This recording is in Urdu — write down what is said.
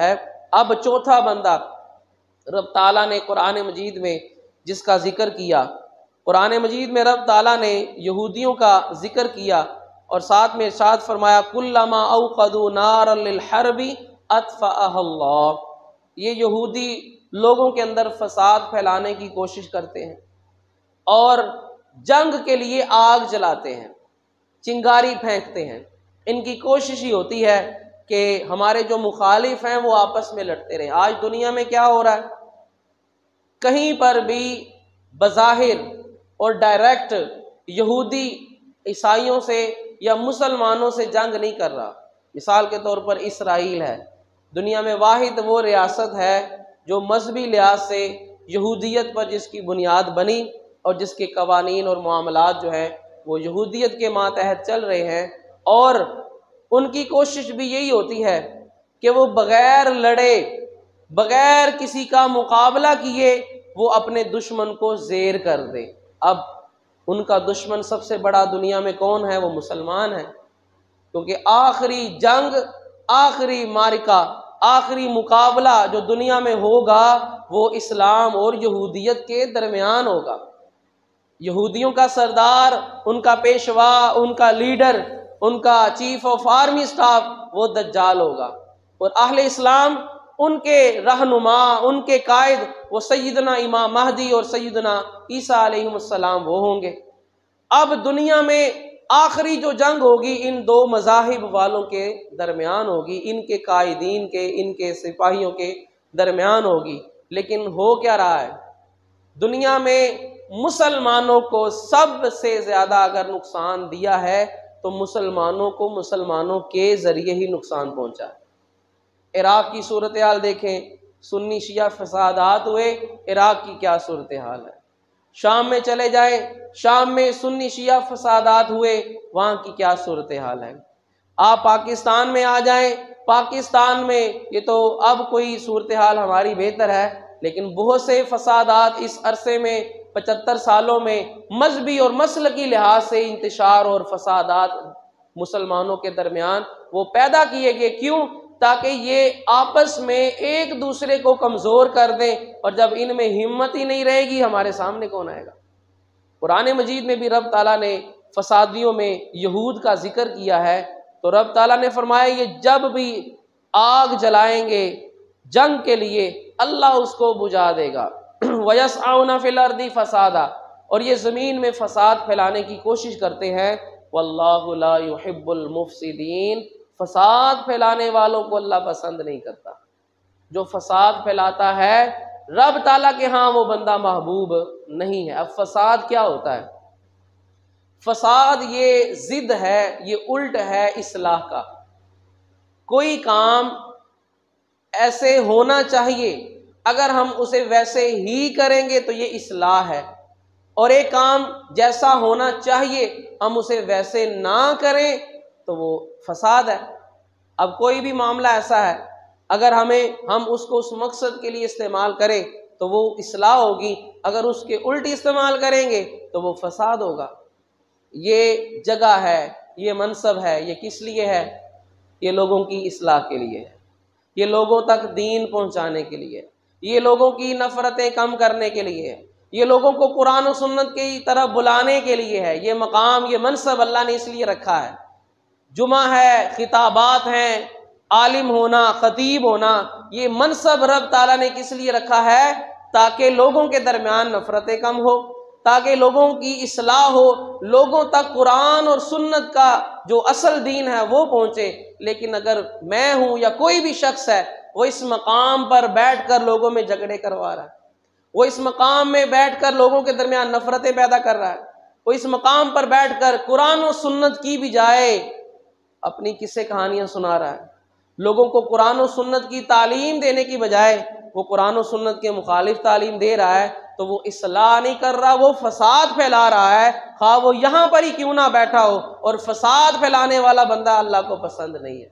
ہے۔ اب چوتھا بندہ رب تعالیٰ نے قرآن مجید میں جس کا ذکر کیا، قرآن مجید میں رب تعالیٰ نے یہودیوں کا ذکر کیا اور ساتھ میں ارشاد فرمایا کلما اوقدوا نارا للحرب اطفأها اللہ۔ یہ یہودی لوگوں کے اندر فساد پھیلانے کی کوشش کرتے ہیں اور جنگ کے لیے آگ جلاتے ہیں، چنگاری پھینکتے ہیں۔ ان کی کوشش ہی ہوتی ہے کہ ہمارے جو مخالف ہیں وہ آپس میں لڑتے رہیں۔ آج دنیا میں کیا ہو رہا ہے؟ کہیں پر بھی بظاہر اور ڈائریکٹ یہودی عیسائیوں سے یا مسلمانوں سے جنگ نہیں کر رہا۔ مثال کے طور پر اسرائیل ہے، دنیا میں واحد وہ ریاست ہے جو مذہبی لحاظ سے یہودیت پر جس کی بنیاد بنی اور جس کے قوانین اور معاملات جو ہیں وہ یہودیت کے ماتحت چل رہے ہیں، اور ان کی کوشش بھی یہی ہوتی ہے کہ وہ بغیر لڑے، بغیر کسی کا مقابلہ کیے وہ اپنے دشمن کو زیر کر دے۔ اب ان کا دشمن سب سے بڑا دنیا میں کون ہے؟ وہ مسلمان ہیں، کیونکہ آخری جنگ، آخری معرکہ، آخری مقابلہ جو دنیا میں ہوگا وہ اسلام اور یہودیت کے درمیان ہوگا۔ یہودیوں کا سردار، ان کا پیشوا، ان کا لیڈر، ان کا چیف آف آرمی سٹاف وہ دجال ہوگا، اور اہل اسلام ان کے رہنما، ان کے قائد وہ سیدنا امام مہدی اور سیدنا عیسیٰ علیہ السلام وہ ہوں گے۔ اب دنیا میں آخری جو جنگ ہوگی ان دو مذاہب والوں کے درمیان ہوگی، ان کے قائدین کے، ان کے سپاہیوں کے درمیان ہوگی۔ لیکن ہو کیا رہا ہے؟ دنیا میں مسلمانوں کو سب سے زیادہ اگر نقصان دیا ہے تو مسلمانوں کو مسلمانوں کے ذریعے ہی نقصان پہنچا ہے۔ عراق کی صورتحال دیکھیں، سنی شیعہ فسادات ہوئے، عراق کی کیا صورتحال ہے۔ شام میں چلے جائیں، شام میں سنی شیعہ فسادات ہوئے، وہاں کی کیا صورتحال ہے۔ آپ پاکستان میں آ جائیں، پاکستان میں یہ تو اب کوئی صورتحال ہماری بہتر ہے، لیکن بہت سے فسادات اس عرصے میں 75 سالوں میں مذہبی اور مسلکی لحاظ سے انتشار اور فسادات مسلمانوں کے درمیان وہ پیدا کیے گئے۔ کیوں؟ تاکہ یہ آپس میں ایک دوسرے کو کمزور کر دیں، اور جب ان میں ہمت ہی نہیں رہے گی ہمارے سامنے کون آئے گا۔ قرآن مجید میں بھی رب تعالیٰ نے فسادیوں میں یہود کا ذکر کیا ہے، تو رب تعالیٰ نے فرمایا یہ جب بھی آگ جلائیں گے جنگ کے لیے اللہ اس کو بجھا دے گا۔ وَيَسْعَوْنَ فِي الْأَرْضِ فَسَادًا، اور یہ زمین میں فساد پھیلانے کی کوشش کرتے ہیں۔ وَاللَّهُ لَا يُحِبُّ الْمُفْسِدِينَ، فساد پھیلانے والوں کو اللہ پسند نہیں کرتا۔ جو فساد پھیلاتا ہے رب تعالیٰ کے ہاں وہ بندہ محبوب نہیں ہے۔ اب فساد کیا ہوتا ہے؟ فساد یہ ضد ہے، یہ الٹ ہے اصلاح کا۔ کوئی کام ایسے ہونا چاہیے، اگر ہم اسے ویسے ہی کریں گے تو یہ اصلاح ہے، اور ایک کام جیسا ہونا چاہیے ہم اسے ویسے نہ کریں تو وہ فساد ہے۔ اب کوئی بھی معاملہ ایسا ہے اگر ہم اس کو اس مقصد کے لیے استعمال کریں تو وہ اصلاح ہوگی، اگر اس کے الٹ استعمال کریں گے تو وہ فساد ہوگا۔ یہ جگہ ہے، یہ منصب ہے، یہ کس لیے ہے؟ یہ لوگوں کی اصلاح کے لیے ہے، یہ لوگوں تک دین پہنچانے کے لیے، یہ لوگوں کی نفرتیں کم کرنے کے لیے ہے، یہ لوگوں کو قرآن و سنت کی طرف بلانے کے لیے ہے۔ یہ مقام، یہ منصب اللہ نے اس لیے رکھا ہے۔ جمعہ ہے، خطابات ہیں، عالم ہونا، خطیب ہونا، یہ منصب رب تعالیٰ نے کس لیے رکھا ہے؟ تاکہ لوگوں کے درمیان نفرتیں کم ہو، تاکہ لوگوں کی اصلاح ہو، لوگوں تک قرآن اور سنت کا جو اصل دین ہے وہ پہنچے۔ لیکن اگر میں ہوں یا کوئی بھی شخص ہے وہ اس مقام پر بیٹھ کر لوگوں میں جھگڑے کروا رہا ہے، وہ اس مقام میں بیٹھ کر لوگوں کے درمیان نفرتیں پیدا کر رہا ہے، وہ اس مقام پر بیٹھ کر قرآن و سنت کی بجائے اپنی قصے کہانیاں سنا رہا ہے، لوگوں کو قرآن و سنت کی تعلیم دینے کی بجائے وہ قرآن و سنت کے مخالف تعلیم دے رہا ہے، تو وہ اصلاح نہیں کر رہا، وہ فساد پھیلا رہا ہے، خواہ وہ یہاں پر ہی کیوں نہ بیٹھا ہو۔ اور فساد پھیلانے والا بندہ اللہ کو پسند نہیں ہے۔